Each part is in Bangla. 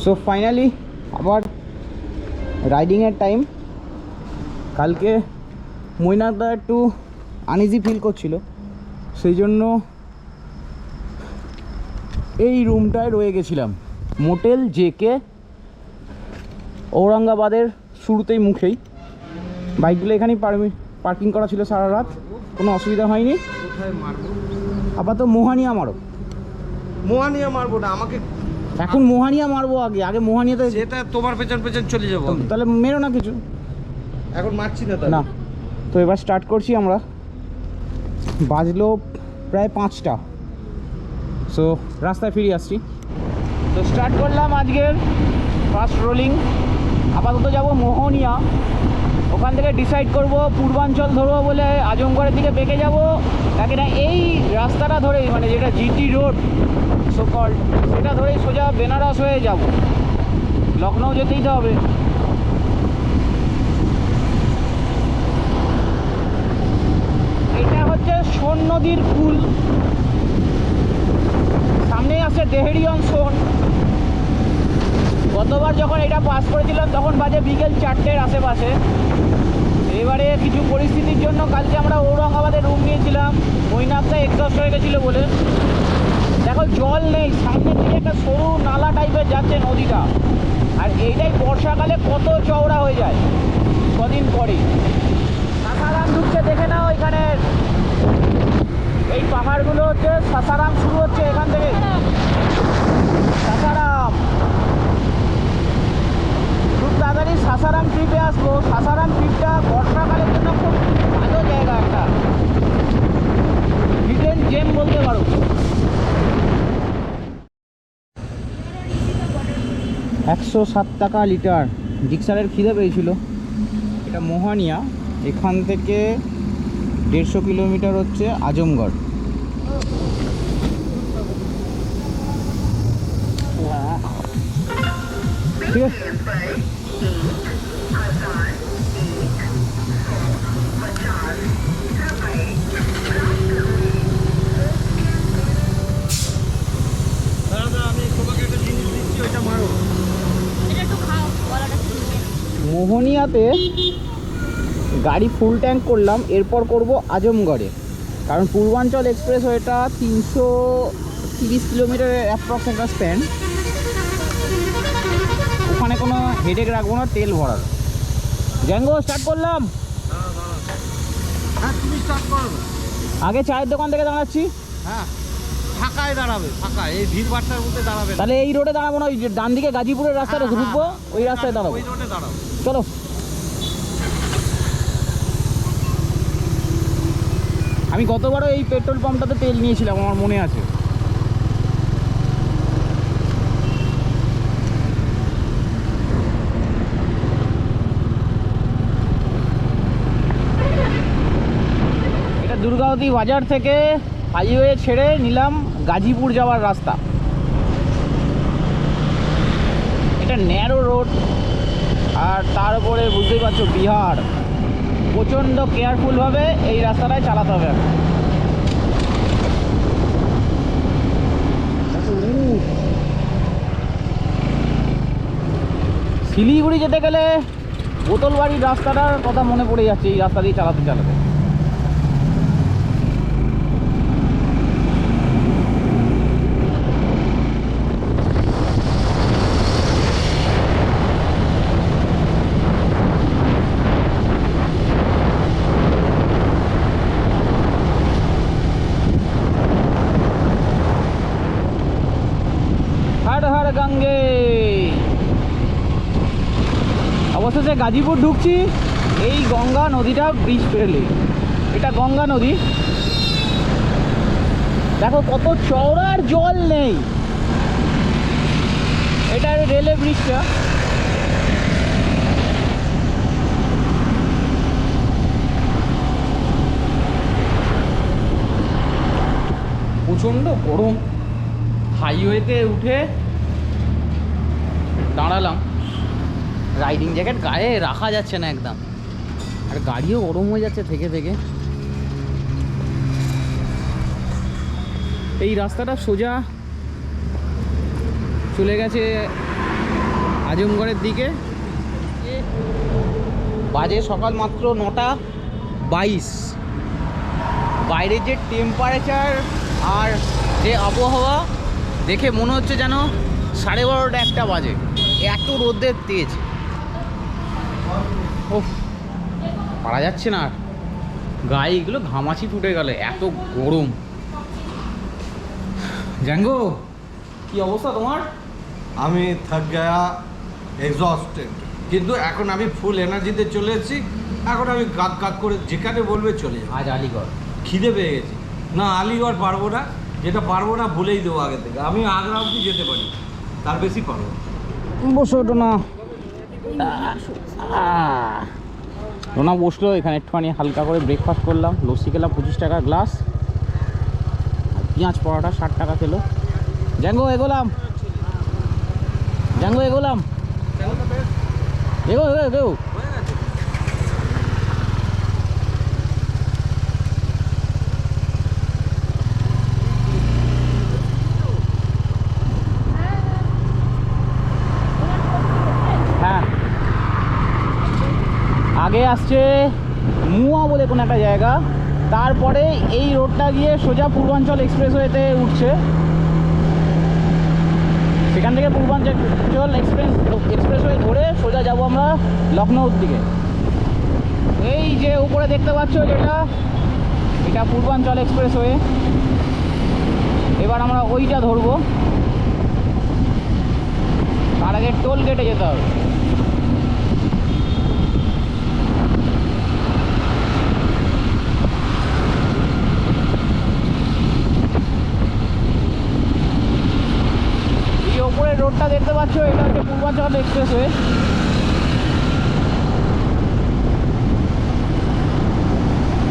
সো ফাইনালি আবার রাইডিংয়ের টাইম। কালকে মৈনাকদা একটু আনইজি ফিল করছিল, সেই জন্য এই রুমটায় রয়ে গেছিলাম। মোটেল জেকে, ঔরঙ্গাবাদের শুরুতেই মুখেই। বাইকগুলো এখানেই পার্কিং করা ছিল সারা রাত, কোনো অসুবিধা হয়নি। কোথায় মারবো? আপাতত মোহানিয়া মারো। মোহানিয়া মারবো না, আমাকে এখন মোহানিয়া মারবো। আগে মোহানিয়াতে যেটা তোমার পেছন পেছন চলে যাবো আমি। তাহলে মেরো না কিছু, এখন মারছি না না। তো এবার স্টার্ট করছি আমরা। বাজলো প্রায় 5টা। সো রাস্তায় ফিরে আসছি। তো স্টার্ট করলাম আজকের ফার্স্ট রোলিং। আপাতত যাব মোহনিয়া, ওখান থেকে ডিসাইড করব পূর্বাঞ্চল ধরবো বলে আজমগড়ের দিকে বেঁকে যাব, নাকি না এই রাস্তাটা ধরেই, মানে যেটা জিটি রোড সকল, সেটা ধরেই সোজা বেনারস হয়ে যাব। লখনৌ যেতেই তো হবে। এটা হচ্ছে সোন নদীর কুল, সামনেই আছে দেহেরিয়ন সোন। গতবার যখন এটা পাস করেছিলাম তখন বাজে বিকেল 4টের আশেপাশে। এবারে কিছু পরিস্থিতির জন্য কালকে আমরা ঔরঙ্গাবাদে রুম নিয়েছিলাম, মৈনাকদা এক্সস্ট হয়ে গেছিলো বলে। দেখো জল নেই, সামনে থেকে একটা সরু নালা টাইপের যাচ্ছে নদীটা। আর এইটাই বর্ষাকালে কত চওড়া হয়ে যায় কদিন পরে। সাসারাম ঢুকছে, দেখে নাও এখানে এই পাহাড়গুলো হচ্ছে সাসারাম, শুরু হচ্ছে এখান থেকে সাসারাম। খুব তাড়াতাড়ি সাসারাম ট্রিপে আসবো। সাসারাম ট্রিপটা বর্ষাকালের জন্য খুব ভালো জায়গা, একটা হিডেন জেম বলতে পারো। $107 লিটার। ডিক্সারের খিদে পেয়েছিল। এটা মোহানিয়া, এখান থেকে 150 কিলোমিটার হচ্ছে আজমগড়। ঠিক আছে। আমি তোমাকে একটা জিনিস দিচ্ছি, ওইটা মারো। মোহনিয়াতে গাড়ি ফুল ট্যাঙ্ক করলাম, এরপর করব আজমগড়ে। কারণ পূর্বাঞ্চল এক্সপ্রেসওয়েটা 330 কিলোমিটারের অ্যাপ্রক্স একটা স্প্যান। ওখানে কোনো হেডেক রাখবো না তেল ভরার। জ্যাঙ্গো স্টার্ট করলাম। হ্যাঁ, তুমি স্টার্ট করো। আগে চায়ের দোকান থেকে দাঁড়াচ্ছি। হ্যাঁ, ফাঁকায় দাঁড়াবে, ফাঁকায়, এই ভিড় বাট্টার মধ্যে দাঁড়াবে না। তাহলে এই রোডে দাঁড়াবো না, ওই যে ডান দিকে গাজীপুরের রাস্তাটা ঢুকবো, ওই রাস্তায় দাঁড়াবো। ওই রোডে দাঁড়াবো। চলো। আমি গতবারও এই পেট্রোল পাম্পটাতে তেল নিয়েছিলাম, আমার মনে আছে। এটা দুর্গাবতী বাজার থেকে হাইওয়ে ছেড়ে নিলাম গাজীপুর যাওয়ার রাস্তা। এটা ন্যারো রোড, আর তার উপরে বুঝতেই পারছো বিহার। প্রচণ্ড কেয়ারফুলভাবে এই রাস্তাটায় চালাতে হবে। শিলিগুড়ি যেতে গেলে বোতলবাড়ির রাস্তাটার কথা মনে পড়ে যাচ্ছে, এই রাস্তা দিয়ে চালাতে চালাতে। हर हर गंगे। অবশেষে গাজীপুর ঢুকছি। এই গঙ্গা নদীটা ব্রিজ পেরোলে, এটা গঙ্গা নদী। দেখো কত চওড়া, আর জল নেই। এটা রেলে ব্রিজটা। প্রচণ্ড গরম। হাইওয়েতে উঠে দাঁড়ালাম, রাইডিং জ্যাকেট গায়ে রাখা যাচ্ছে না একদম, আর গাড়িও গরম হয়ে যাচ্ছে থেকে থেকে। এই রাস্তাটা সোজা চলে গেছে আজমগড়ের দিকে। বাজে সকাল মাত্র 9:22। বাইরে যে টেম্পারেচার আর যে আবহাওয়া দেখে মনে হচ্ছে যেন 12:30 একটা বাজে, এত রোদের তেজ। ওফ, পারা যাচ্ছে না আর, গায়ে এগুলো ঘামাচি ফুটে গেল, এত গরম। জাঙ্গো, কি অবস্থা তোমার? আমি থাক গয়া, এক্সস্টেড, কিন্তু এখন আমি ফুল এনার্জিতে চলে এসেছি। এখন আমি গাদ করে যেখানে বলবে চলে যাবো। আজ আলিগড় খিদে পেয়ে গেছি। না, আলিগড় পারবো না, যেটা পারবো না বলেই দেবো আগে থেকে। আমি আগ্রা অবধি যেতে পারি, তার বেশি পারবো না। বসো টোনা। টোনা বসলো এখানে, একটুখানি হালকা করে ব্রেকফাস্ট করলাম। লস্যি খেলাম 25 টাকা গ্লাস, আর পেঁয়াজ পরোটা 60 টাকা খেলো। জাঙ্গো এগোলাম, জাঙ্গো এগোলাম, এগো এগো এগো। হ্যাঁ, আগে আসছে মুয়া বলে কোনো একটা জায়গা, তারপরে এই রোডটা গিয়ে সোজা পূর্বাঞ্চল এক্সপ্রেসওয়েতে উঠছে। সেখান থেকে পূর্বাঞ্চল এক্সপ্রেসওয়ে ধরে সোজা যাব আমরা লখনৌর দিকে। এই যে উপরে দেখতে পাচ্ছ যেটা, এটা পূর্বাঞ্চল এক্সপ্রেসওয়ে। এবার আমরা ওইটা ধরবো, তার আগে টোল গেটে যেতে হবে। উপরের রোডটা দেখতে পাচ্ছ, এটা হচ্ছে পূর্বাঞ্চল এক্সপ্রেসওয়ে।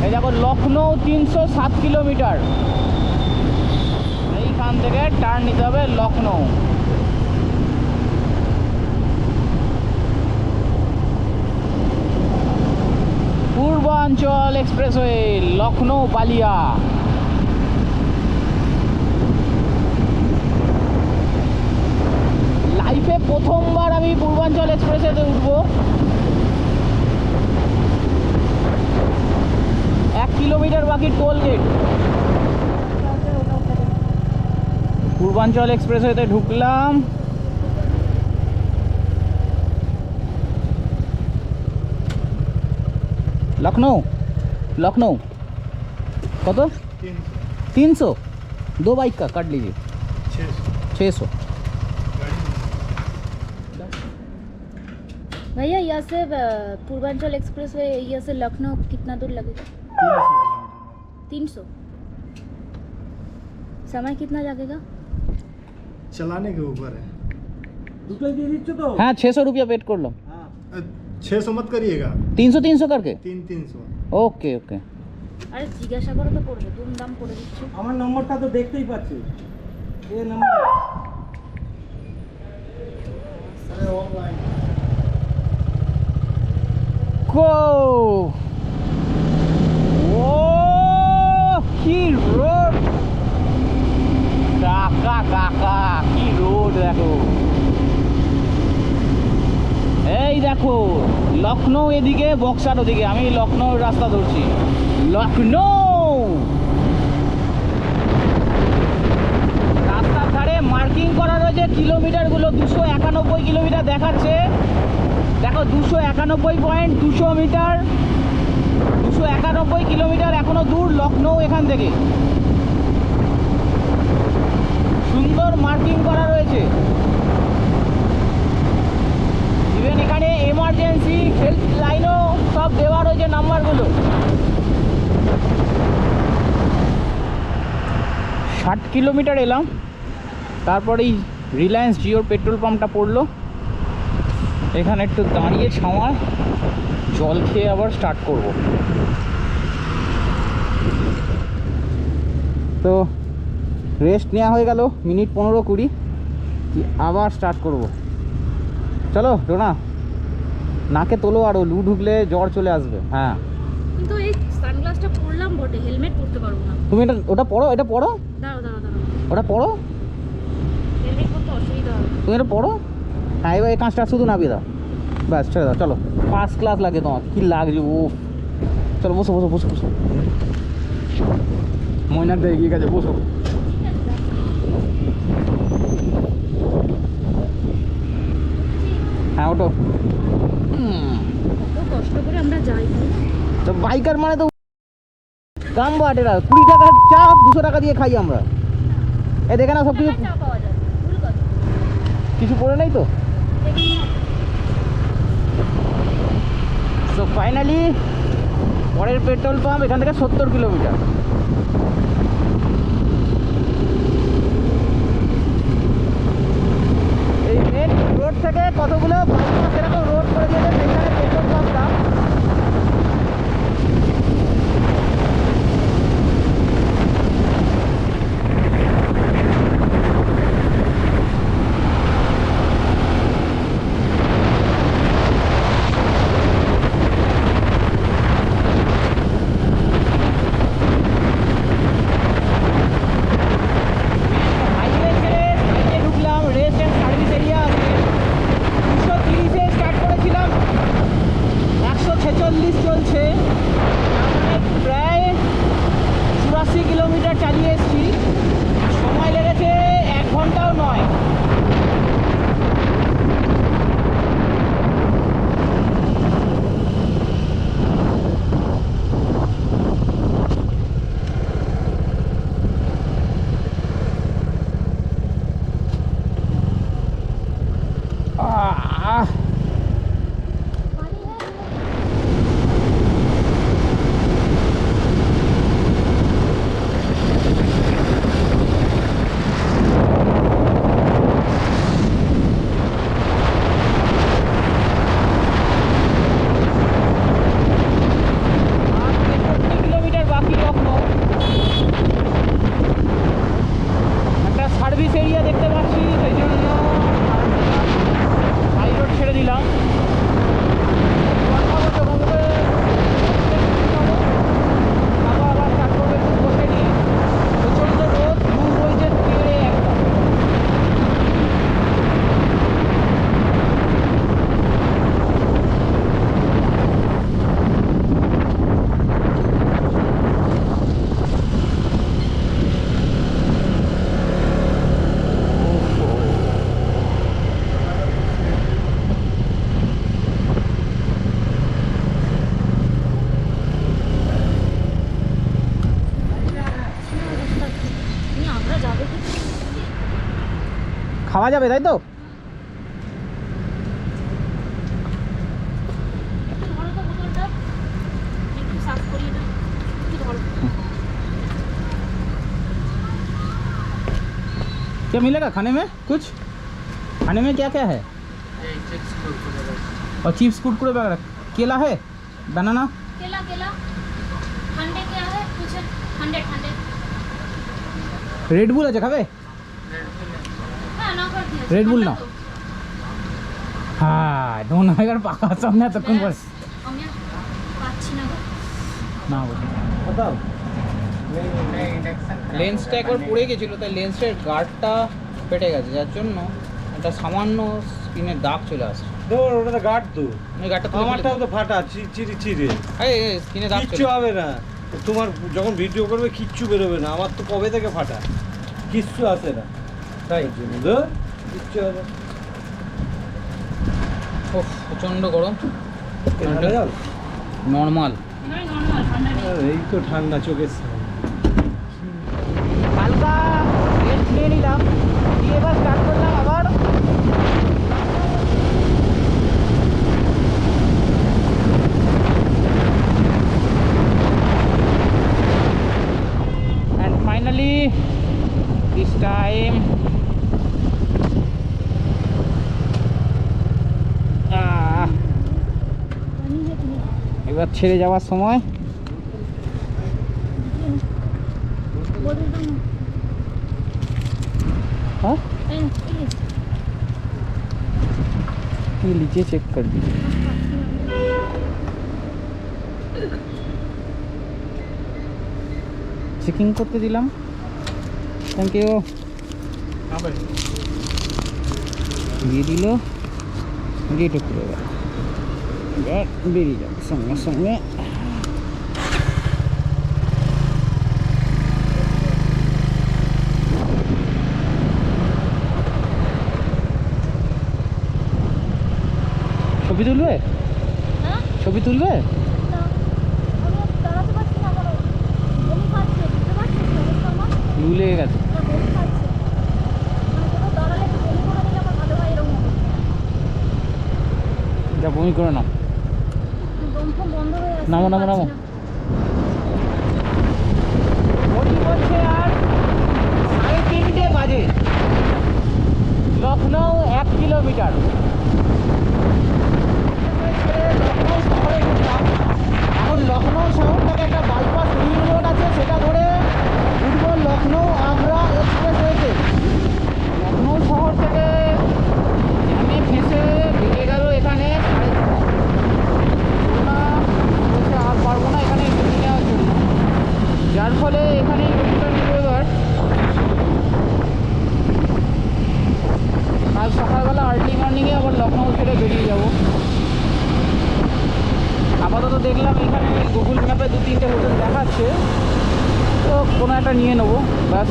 এই দেখো লখনৌ 307 কিলোমিটার। এইখান থেকে টার্ন নিতে হবে লখনৌ। পূর্বাঞ্চল এক্সপ্রেসওয়ে, লখনৌ বালিয়া। লাইফে প্রথমবার আমি পূর্বাঞ্চল এক্সপ্রেসেতে উঠবো। 1 কিলোমিটার বাকি টোল গেট। পূর্বাঞ্চল এক্সপ্রেসওয়েতে ঢুকলাম। लखनऊ, लखनऊ कत 300 दो बाइक का काट लीजिए 600। भैया यहाँ से पूर्वांचल एक्सप्रेस वे यहाँ से लखनऊ कितना दूर लगेगा? 300। समय कितना लगेगा? चलाने के ऊपर है। हाँ 600 रुपया पेड कर लो। 600 मत करिएगा, 300 करके 300। Okay okay. আরে জিজ্ঞাসা করো তো পড়বে, দুম দাম করে দিচ্ছি। আমার নম্বরটা তো দেখতেই পাচ্ছি, এই নম্বর। अरे ऑनलाइन गो ও কি রোড, কাকা কাকা কি রোড দেখো। এই দেখো লখনৌ এদিকে, বক্সার ওদিকে, আমি লখনৌর রাস্তা ধরছি। লখনৌ রাস্তার ধারে মার্কিং করা রয়েছে কিলোমিটারগুলো, 291 কিলোমিটার দেখাচ্ছে। দেখো 291.200 মিটার, 291 কিলোমিটার এখনো দূর লখনৌ এখান থেকে। সুন্দর মার্কিং করা রয়েছে। ইভেন এখানে এমার্জেন্সি হেল্প লাইনও সব দেওয়া রয়েছে নাম্বারগুলো। 60 কিলোমিটার এলাম, তারপরেই রিলায়েন্স জিওর পেট্রোল পাম্পটা পড়লো। এখানে একটু দাঁড়িয়ে ছাওয়ায় জল খেয়ে আবার স্টার্ট করব। তো রেস্ট নেওয়া হয়ে গেল মিনিট 15-20, আবার স্টার্ট করব। চলো ডোনা, নাকে তোলো, আরও লু ঢুকলে জ্বর চলে আসবে। হ্যাঁ কিন্তু এই সানগ্লাসটা পরলাম বটে, হেলমেট পরতে পারবো না। তুমি ওটা পড়ো, এটা পড়ো, দাঁড়াও দাঁড়াও দাঁড়াও, ওটা পড়ো, হেলমেট পরতে অসুবিধা হবে। তুমি এটা পড়ো। হ্যাঁ এবার এই কাঁচটা শুধু নামিয়ে দাও, ব্যাস ছেড়ে দাও। চলো, ফার্স্ট ক্লাস লাগে তোমার, কী লাগছে ও। চলো বসো বসো বসো বসো, ময়নাকটা এগিয়ে গেছে, বসো। হ্যাঁ ওটো। কত কষ্ট করে আমরা যাই। তো বাইকার মানে তো দাম বাটেরা, 20 টাকার চা 200 টাকা দিয়ে খাই আমরা। এই দেখে না সব কিছু, চা পাওয়া যায়, ভুল কথা। কিছু পড়ে নেই তো। সো ফাইনালি পরের পেট্রোল পাম্প এখান থেকে 70 কিলোমিটার। এই মেন রোড থেকে কতগুলো সেরকম রোড করে দিয়েছে সেখানে পেট্রোল পাম্পটা। হাইওয়ে ছেড়ে সাইডে ঢুকলাম, রেস্ট অ্যান্ড সার্ভিস এরিয়া আছে। 230-এ স্টার্ট করেছিলাম, 146 চলছে, তার মানে প্রায় 84 কিলোমিটার চালিয়ে এসেছি। সময় লেগেছে 1 ঘন্টাও নয়। আহ আর 63 কিলোমিটার বাকি এখনো। একটা সার্ভিস এরিয়া দেখতে পাচ্ছি, সেই জন্য হাই রোড ছেড়ে দিলাম। আবার স্টার্ট করবে, একটু বসে নিই। প্রচণ্ড রোদ, ঘুম বইছে তেড়ে একদম। আমরা যাবো কি? খাওয়া যাবে তাই তো? একটু ধরো তো বোতলটা, একটু সাফ করি এটা, একটু ধরো। क्या मिलेगा खाने में कुछ? खाने में क्या क्या है? और चिप्स कुरकुरे वगैरह, केला है, बनाना। केला केला ठंडे क्या है कुछ? ठंडे ठंडे रेड बुल আছে খাবে? হ্যাঁ না করে দিয়েছি। Red Bull নাও। হ্যাঁ দোন হাজার পাকা সামনে এতক্ষণ পরে আমি আর পাচ্ছি না গো। না বলি লেন্সটা একবার পড়ে গেছিলো, তাই লেন্সের গার্ডটা ফেটে গেছে, যার জন্য একটা সামান্য স্ক্রিনের দাগ চলে আসছে। তোর ওটা তো গার্ড তো, ওই গার্ডটা আমারটাও তো ফাটা, চিরি চিরে, স্ক্রিনে দাগ কিচ্ছু চলে হবে না। তোমার যখন ভিডিও করবে কিচ্ছু বেরোবে না, আমার তো কবে থেকে ফাটা, কিচ্ছু আসে না, তাই জন্য কিচ্ছু হবে না। ওহ প্রচণ্ড গরম, ঠান্ডা জল? নর্মাল। নয় নরমাল ঠান্ডা নেই। এই তো ঠান্ডা চোখের সামনে। হালকা রেস্ট নিয়ে নিলাম, দিয়ে এবার স্টার্ট করলাম আবার। And finally this time এবার ছেড়ে যাওয়ার সময়। বোতলটা না। हाँ এই না, প্লিজ। ये लीजिए, चेक कर दीजिए। চেকিং করতে দিলাম, থ্যাংক ইউ। দিয়ে দিল। গেটও খুলে গেল, বেরিয়ে যাবে সঙ্গে সঙ্গে। ছবি তুলবে? হ্যাঁ ছবি তুলবে? না আমি দাঁড়াতে পারছি না, আমার বমি পাচ্ছে, বুঝতে পারছিস অবস্থা আমার, লু লেগে গেছে। আমার বমি পাচ্ছে, মানে কোথাও দাঁড়ালে একটু বমি করে দিলে আমার ভালো হয় এরকম অবস্থা। যা বমি করে নাও। দম ফম বন্ধ হয়ে আসছে, নামো, নামো, নামো। পারছি না। ঘড়ি বলছে আর 3:30 বাজে। লখনৌ 1 কিলোমিটার। লখনৌ শহরে ঢুকলাম। এখন লখনৌ শহরটাকে একটা বাইপাস রিং রোড আছে, সেটা ধরে উঠবো লখনৌ আগ্রা এক্সপ্রেস হয়েছে। লখনৌ শহর থেকে জ্যামে ফেঁসে বেরিয়ে গেল এখানে 6:30। আর পারবো না এখানে বেরিয়ে নেওয়ার জন্য, যার ফলে এখানে গাড়িটা নেবো এবার। কাল সকালবেলা আর্লি মর্নিংয়ে আবার লখনৌ ছেড়ে বেরিয়ে যাব। আপাতত দেখলাম এখানে গুগল ম্যাপে 2-3টে হোটেল দেখাচ্ছে, তো কোনো একটা নিয়ে নেবো ব্যাস।